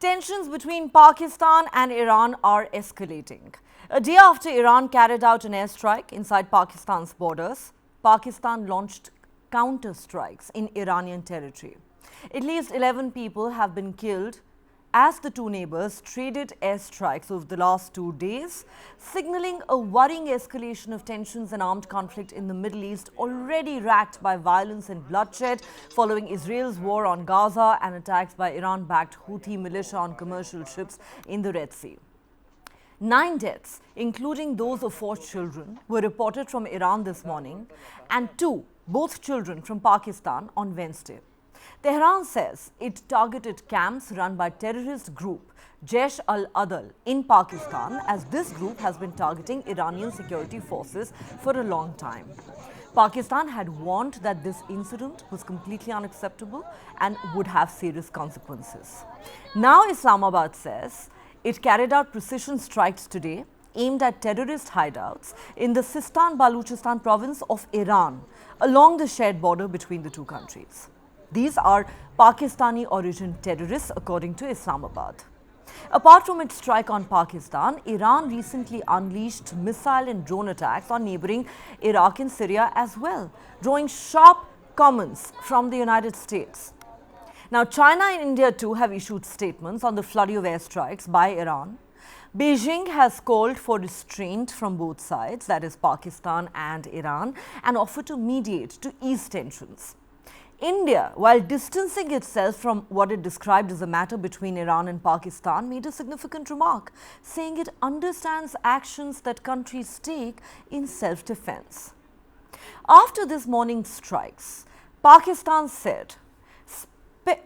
Tensions between Pakistan and Iran are escalating. A day after Iran carried out an airstrike inside Pakistan's borders, Pakistan launched counter-strikes in Iranian territory. At least 11 people have been killed as the two neighbors traded airstrikes over the last 2 days, signaling a worrying escalation of tensions and armed conflict in the Middle East, already racked by violence and bloodshed following Israel's war on Gaza and attacks by Iran-backed Houthi militia on commercial ships in the Red Sea. 9 deaths, including those of 4 children, were reported from Iran this morning, and 2, both children, from Pakistan on Wednesday. Tehran says it targeted camps run by terrorist group Jaish al-Adl in Pakistan, as this group has been targeting Iranian security forces for a long time. Pakistan had warned that this incident was completely unacceptable and would have serious consequences. Now Islamabad says it carried out precision strikes today aimed at terrorist hideouts in the Sistan-Baluchistan province of Iran along the shared border between the two countries. These are Pakistani-origin terrorists, according to Islamabad. Apart from its strike on Pakistan, Iran recently unleashed missile and drone attacks on neighboring Iraq and Syria as well, drawing sharp comments from the United States. Now, China and India too have issued statements on the flurry of airstrikes by Iran. Beijing has called for restraint from both sides, that is Pakistan and Iran, and offered to mediate to ease tensions. India, while distancing itself from what it described as a matter between Iran and Pakistan, made a significant remark, saying it understands actions that countries take in self-defense. After this morning's strikes, Pakistan said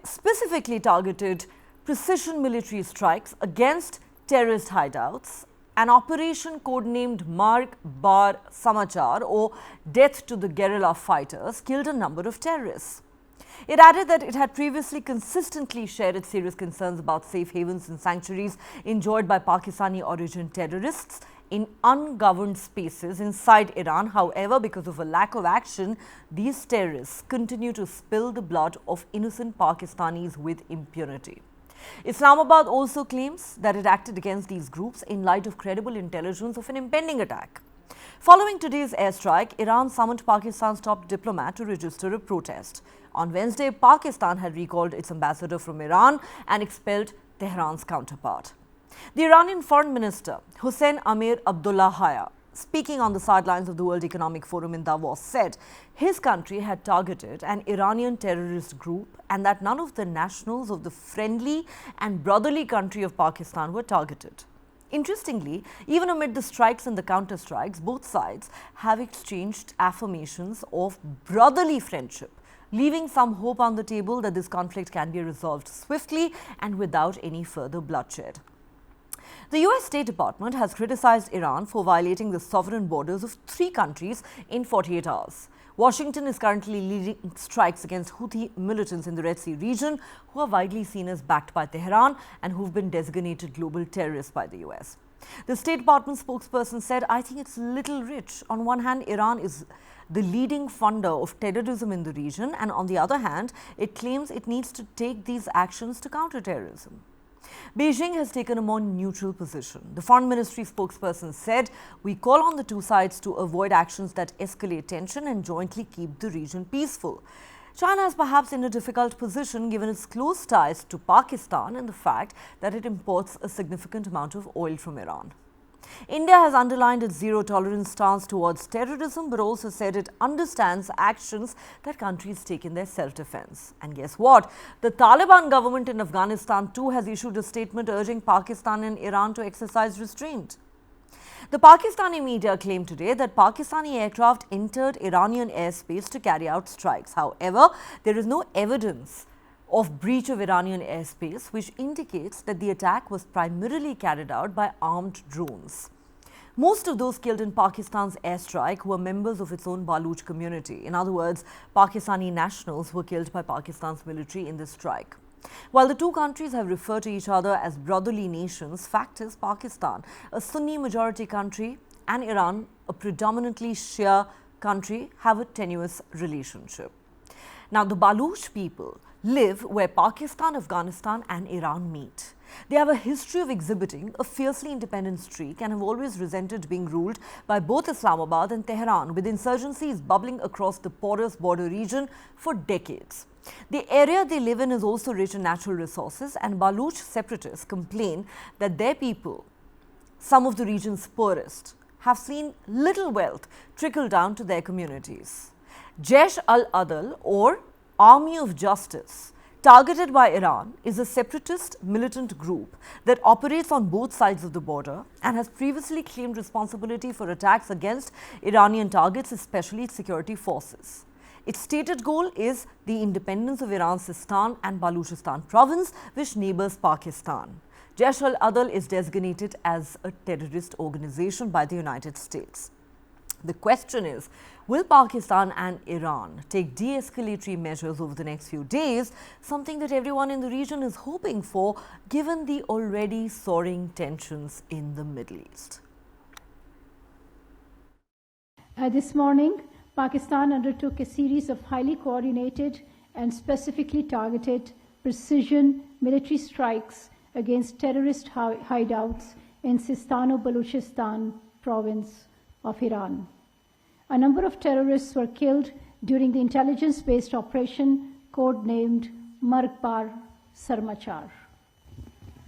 specifically targeted precision military strikes against terrorist hideouts. An operation codenamed Marg Bar Samachar, or Death to the Guerrilla Fighters, killed a number of terrorists. It added that it had previously consistently shared its serious concerns about safe havens and sanctuaries enjoyed by Pakistani-origin terrorists in ungoverned spaces inside Iran. However, because of a lack of action, these terrorists continue to spill the blood of innocent Pakistanis with impunity. Islamabad also claims that it acted against these groups in light of credible intelligence of an impending attack. Following today's airstrike, Iran summoned Pakistan's top diplomat to register a protest. On Wednesday, Pakistan had recalled its ambassador from Iran and expelled Tehran's counterpart. The Iranian Foreign Minister, Hossein Amir Abdullahian, speaking on the sidelines of the World Economic Forum in Davos, said his country had targeted an Iranian terrorist group and that none of the nationals of the friendly and brotherly country of Pakistan were targeted. Interestingly, even amid the strikes and the counter-strikes, both sides have exchanged affirmations of brotherly friendship, leaving some hope on the table that this conflict can be resolved swiftly and without any further bloodshed. The US State Department has criticized Iran for violating the sovereign borders of 3 countries in 48 hours. Washington is currently leading strikes against Houthi militants in the Red Sea region, who are widely seen as backed by Tehran and who've been designated global terrorists by the US. The State Department spokesperson said, "I think it's a little rich. On one hand, Iran is the leading funder of terrorism in the region, and on the other hand, it claims it needs to take these actions to counter terrorism." Beijing has taken a more neutral position. The Foreign Ministry spokesperson said, "We call on the two sides to avoid actions that escalate tension and jointly keep the region peaceful." China is perhaps in a difficult position given its close ties to Pakistan and the fact that it imports a significant amount of oil from Iran. India has underlined its zero-tolerance stance towards terrorism, but also said it understands actions that countries take in their self-defense. And guess what? The Taliban government in Afghanistan too has issued a statement urging Pakistan and Iran to exercise restraint. The Pakistani media claimed today that Pakistani aircraft entered Iranian airspace to carry out strikes. However, there is no evidence of breach of Iranian airspace, which indicates that the attack was primarily carried out by armed drones. Most of those killed in Pakistan's airstrike were members of its own Baluch community. In other words, Pakistani nationals were killed by Pakistan's military in this strike. While the two countries have referred to each other as brotherly nations, fact is Pakistan, a Sunni majority country, and Iran, a predominantly Shia country, have a tenuous relationship. Now, the Baluch people live where Pakistan, Afghanistan and Iran meet. They have a history of exhibiting a fiercely independent streak and have always resented being ruled by both Islamabad and Tehran, with insurgencies bubbling across the porous border region for decades. The area they live in is also rich in natural resources, and Baluch separatists complain that their people, some of the region's poorest, have seen little wealth trickle down to their communities. Jaish al-Adl, or Army of Justice, targeted by Iran, is a separatist militant group that operates on both sides of the border and has previously claimed responsibility for attacks against Iranian targets, especially its security forces. Its stated goal is the independence of Iran's Sistan and Baluchistan province, which neighbors Pakistan. Jaish al-Adl is designated as a terrorist organization by the United States. The question is, will Pakistan and Iran take de-escalatory measures over the next few days, something that everyone in the region is hoping for, given the already soaring tensions in the Middle East? This morning, Pakistan undertook a series of highly coordinated and specifically targeted precision military strikes against terrorist hideouts in Sistan-o-Baluchistan province of Iran. A number of terrorists were killed during the intelligence-based operation codenamed Marg-Bar Sarmachar.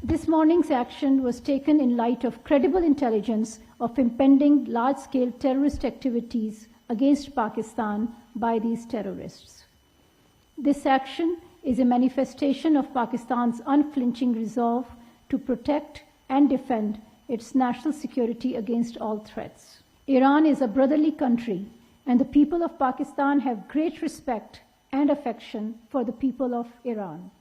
This morning's action was taken in light of credible intelligence of impending large-scale terrorist activities against Pakistan by these terrorists. This action is a manifestation of Pakistan's unflinching resolve to protect and defend its national security against all threats. Iran is a brotherly country, and the people of Pakistan have great respect and affection for the people of Iran.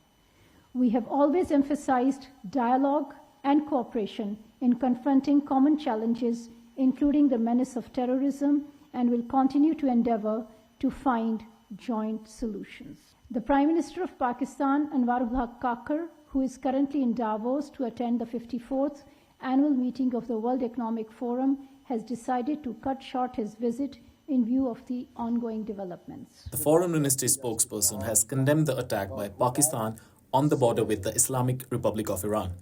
We have always emphasized dialogue and cooperation in confronting common challenges, including the menace of terrorism, and will continue to endeavor to find joint solutions. The Prime Minister of Pakistan, Anwarul Haq Kakar, who is currently in Davos to attend the 54th annual meeting of the World Economic Forum, has decided to cut short his visit in view of the ongoing developments. The Foreign Ministry spokesperson has condemned the attack by Pakistan on the border with the Islamic Republic of Iran.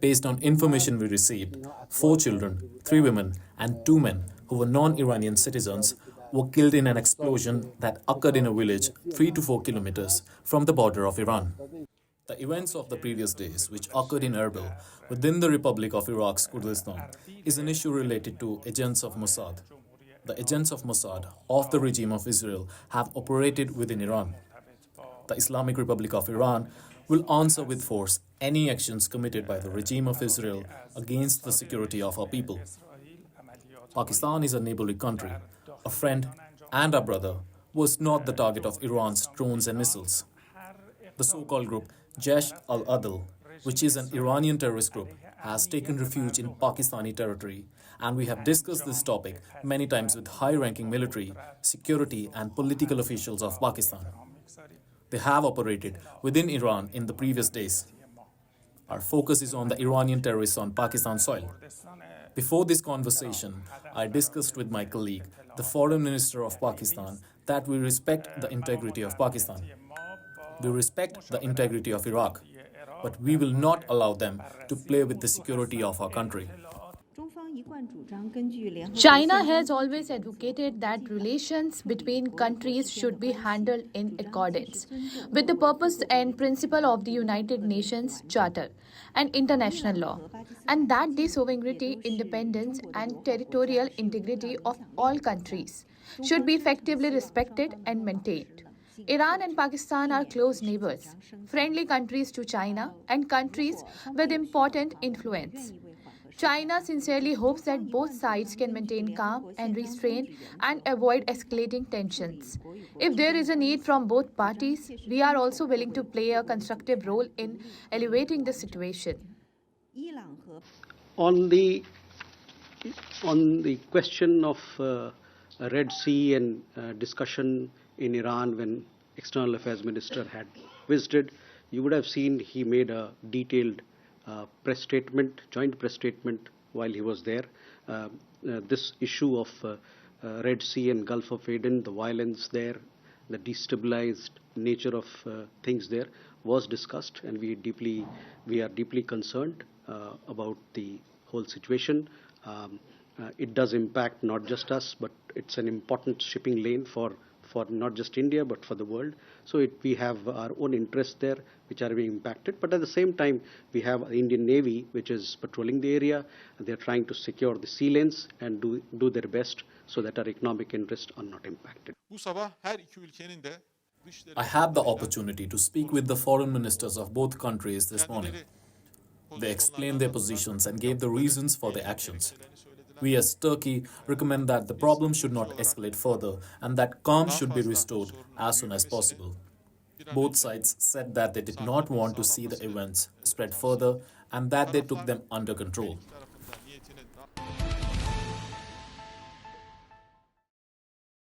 Based on information we received, 4 children, 3 women, and 2 men who were non-Iranian citizens were killed in an explosion that occurred in a village 3 to 4 kilometers from the border of Iran. The events of the previous days, which occurred in Erbil, within the Republic of Iraq's Kurdistan, is an issue related to agents of Mossad. The agents of Mossad of the regime of Israel have operated within Iran. The Islamic Republic of Iran will answer with force any actions committed by the regime of Israel against the security of our people. Pakistan is a neighboring country, a friend and a brother, was not the target of Iran's drones and missiles. The so-called group Jaish al-Adl, which is an Iranian terrorist group, has taken refuge in Pakistani territory, and we have discussed this topic many times with high-ranking military, security and political officials of Pakistan. They have operated within Iran in the previous days. Our focus is on the Iranian terrorists on Pakistan soil. Before this conversation, I discussed with my colleague, the Foreign Minister of Pakistan, that we respect the integrity of Pakistan. We respect the integrity of Iraq, but we will not allow them to play with the security of our country. China has always advocated that relations between countries should be handled in accordance with the purpose and principle of the United Nations Charter and international law, and that the sovereignty, independence, and territorial integrity of all countries should be effectively respected and maintained. Iran and Pakistan are close neighbors, friendly countries to China, and countries with important influence. China sincerely hopes that both sides can maintain calm and restraint and avoid escalating tensions. If there is a need from both parties, we are also willing to play a constructive role in elevating the situation. On the question of Red Sea and discussion in Iran when External Affairs Minister had visited, you would have seen he made a detailed press statement, joint press statement while he was there. This issue of Red Sea and Gulf of Aden, the violence there, the destabilized nature of things there was discussed, and we are deeply concerned about the whole situation. It does impact not just us, but it's an important shipping lane for not just India, but for the world. So we have our own interests there, which are being impacted. But at the same time, we have the Indian Navy, which is patrolling the area. They're trying to secure the sea lanes and do their best so that our economic interests are not impacted. I had the opportunity to speak with the foreign ministers of both countries this morning. They explained their positions and gave the reasons for their actions. We as Turkey recommend that the problem should not escalate further and that calm should be restored as soon as possible. Both sides said that they did not want to see the events spread further and that they took them under control.